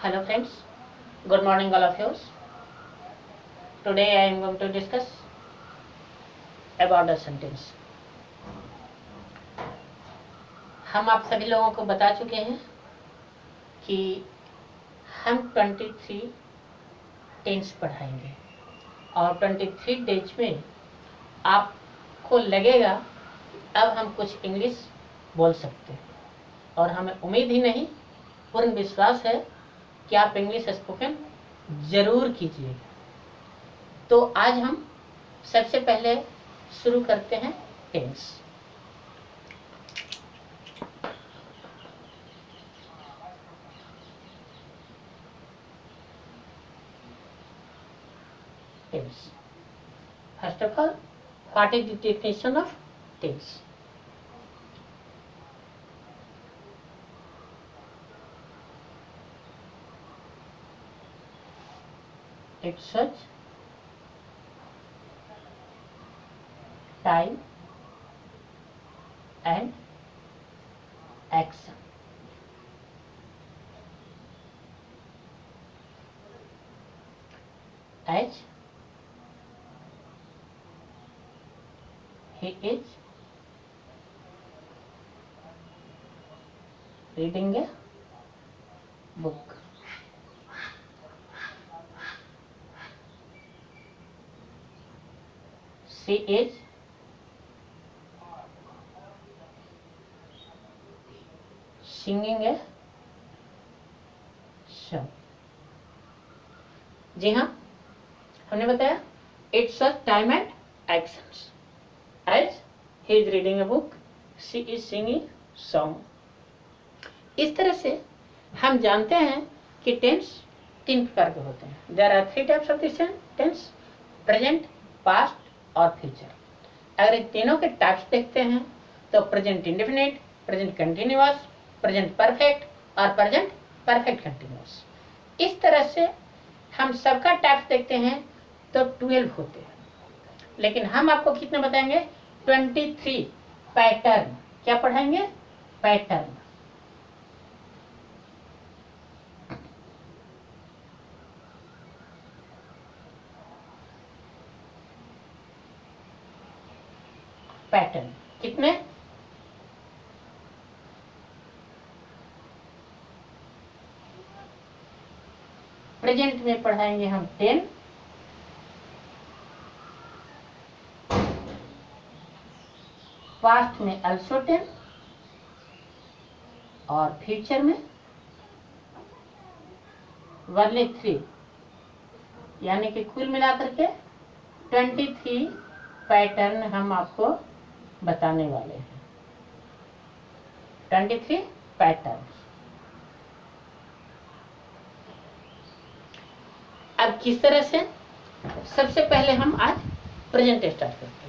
Hello friends, good morning all of you. Today I am going to discuss about a sentence. हम आप सभी लोगों को बता चुके हैं कि हम 23 टेंस पढ़ाएंगे और 23 डेज में आपको लगेगा अब हम कुछ इंग्लिश बोल सकते हैं और हमें उम्मीद ही नहीं पूर्ण विश्वास है कि आप इंग्लिश स्पोकन जरूर कीजिएगा। तो आज हम सबसे पहले शुरू करते हैं tense. Tense, first of all, what is the definition of tense? It's such time and action. As he is reading a book. She is singing a song. जी हाँ, हमने बताया it's a time and actions. As he is reading a book, she is singing song. इस तरह से हम जानते हैं कि टेंस 3 प्रकार के होते हैं। There are 3 types of this tense: present, past और फ्यूचर। अगर इन तीनों के टाइप्स देखते हैं तो present indefinite, present continuous, present perfect और प्रेजेंट परफेक्ट कंटिन्यूअस। इस तरह से हम सबका टाइप्स देखते हैं तो 12 होते हैं, लेकिन हम आपको कितने बताएंगे? 23 पैटर्न। क्या पढ़ाएंगे? पैटर्न। पैटर्न कितने? प्रेजेंट में पढ़ाएंगे हम 10, पास्ट में also 10 और फ्यूचर में वाले 3, यानी कि कुल मिलाकर के 23 पैटर्न हम आपको बताने वाले हैं। 23 पैटर्न। अब किस तरह से? सबसे पहले हम आज प्रेजेंट स्टार्ट करते हैं।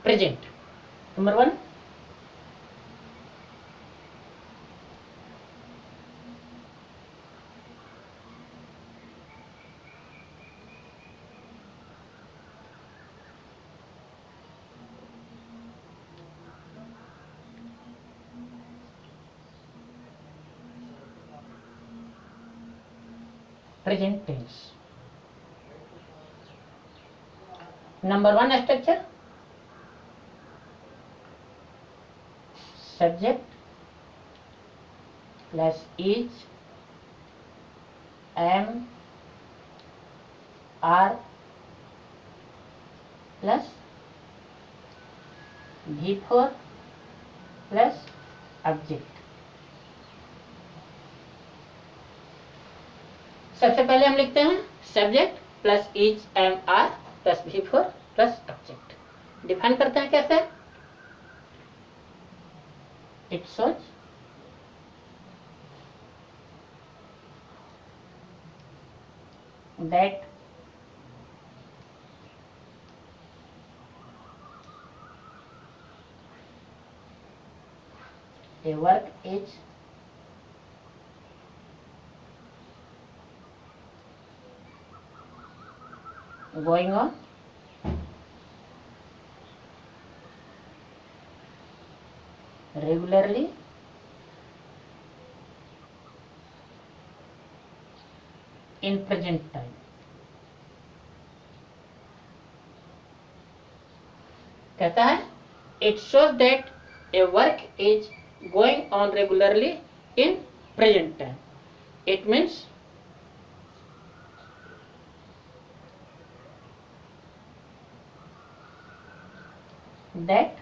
Present number 1, present tense. Number 1 structure: subject plus is, am, are plus V4 plus object। सबसे पहले हम लिखते हैं subject plus is, am, are plus V4 plus object. Define करते हैं कैसे? It shows that a work is going on regularly in present time. कहता है it shows that a work is going on regularly in present time. It means that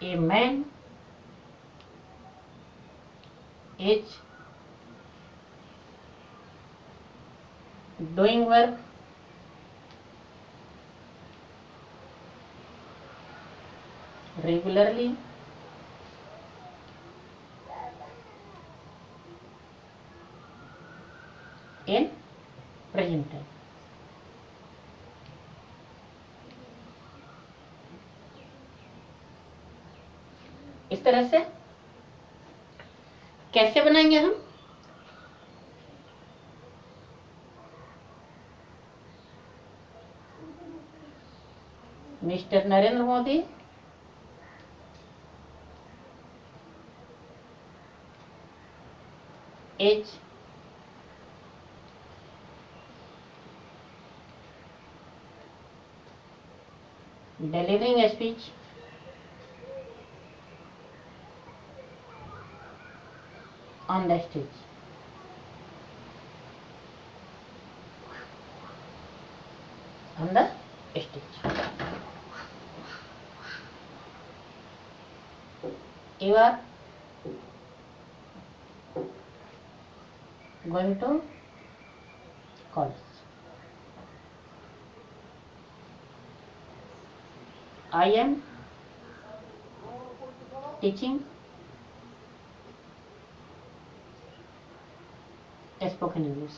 a man is doing work regularly in present time. इस तरह से कैसे बनाएंगे हम? Mister Narendra Modi is delivering a speech on the stage. On the stage. You are going to college. I am teaching spoken English.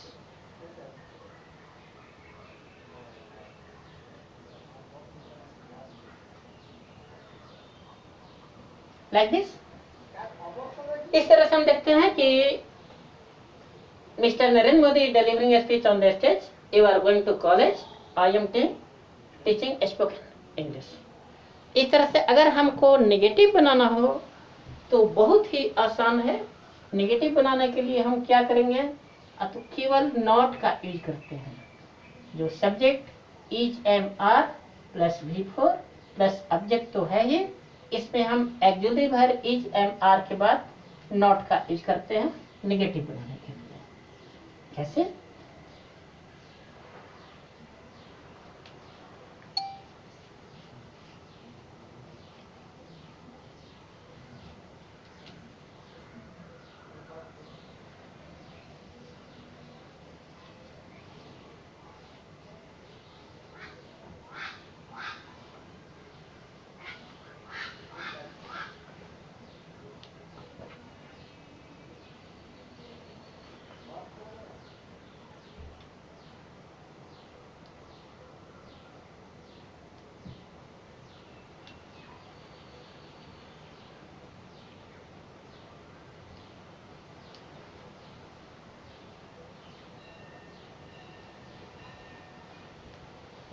Like this. इस तरह से हम देखते हैं कि mister Narendra Modi delivering a speech on the stage. You are going to college. I am teaching spoken English. इस तरह से अगर हमको नेगेटिव बनाना हो तो बहुत ही आसान है। नेगेटिव बनाने के लिए हम क्या करेंगे? तो केवल नॉट का यूज करते हैं। जो subject is am are plus V4 plus object तो है ही, इसमें हम exclusive verb is am are के बाद नॉट का यूज करते हैं नेगेटिव बनाने के लिए। कैसे?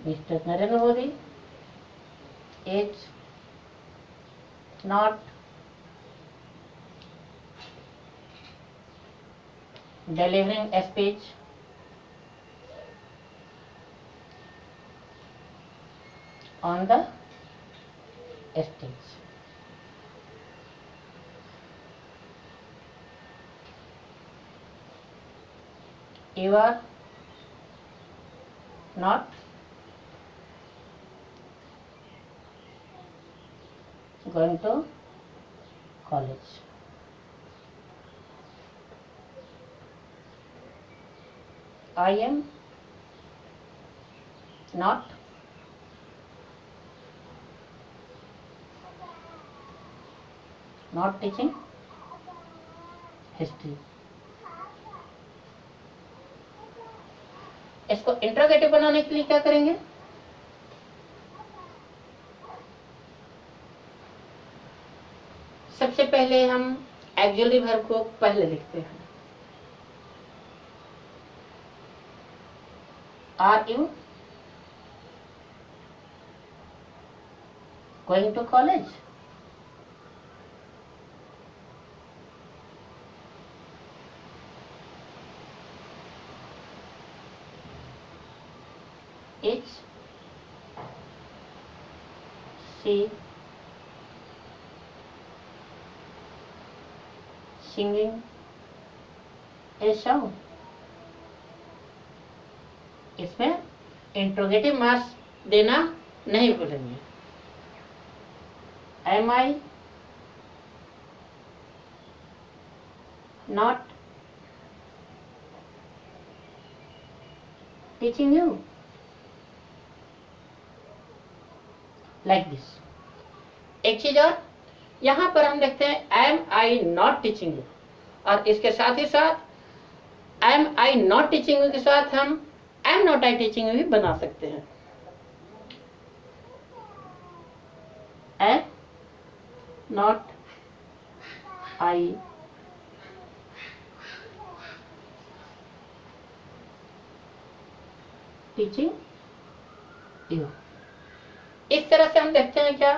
Mr. Narendra Modi is not delivering a speech on the stage. You are not going to college. I am not teaching history. इसको इंट्रोगेटिव बनाने के लिए क्या करेंगे? सबसे पहले हम एक्जुअली वर्ब को पहले लिखते हैं. Are you going to college? Is she singing a song? इसमें इंट्रोगेटिव मार्क्स देना नहीं भूलेंगे. Am I not teaching you? Like this. एक चीज और, यहां पर हम देखते हैं am I not teaching you, और इसके साथ ही साथ am I not teaching you के साथ हम am not I teaching you भी बना सकते हैं. Am not I teaching you. इस तरह से हम देखते हैं क्या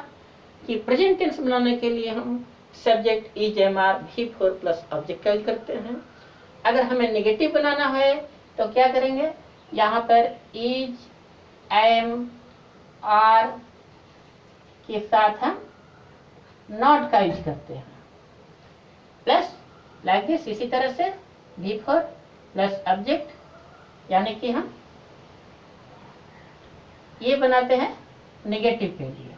कि प्रेजेंट टेंस बनाने के लिए हम सब्जेक्ट इज एम आर भी फोर प्लस ऑब्जेक्ट का यूज करते हैं. अगर हमें नेगेटिव बनाना है तो क्या करेंगे? यहाँ पर इज एम आर के साथ हम नॉट का यूज करते हैं, प्लस लाइक दिस. इसी तरह से भी फोर प्लस ऑब्जेक्ट, यानी कि हम ये बनाते हैं नेगेटिव के लिए.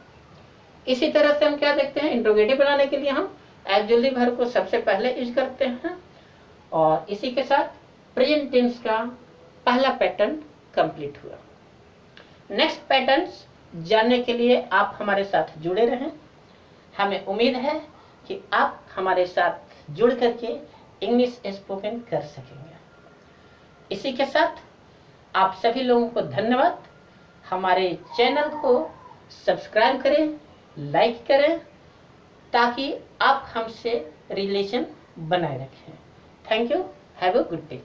इसी तरह से हम क्या देखते हैं? इंट्रोगेटिव बनाने के लिए हम एक्जुअली वर्ब को सबसे पहले यूज करते हैं, और इसी के साथ प्रेजेंट टेंस का पहला पैटर्न कंप्लीट हुआ. नेक्स्ट पैटर्न्स जानने के लिए आप हमारे साथ जुड़े रहें. हमें उम्मीद है कि आप हमारे साथ जुड़ करके इंग्लिश स्पोकन कर सकेंगे. इसी के साथ आप सभी लोगों को धन्यवाद. हमारे चैनल को सब्सक्राइब करें, लाइक करें, ताकि आप हमसे रिलेशन बनाए रखें. Thank you. Have a good day.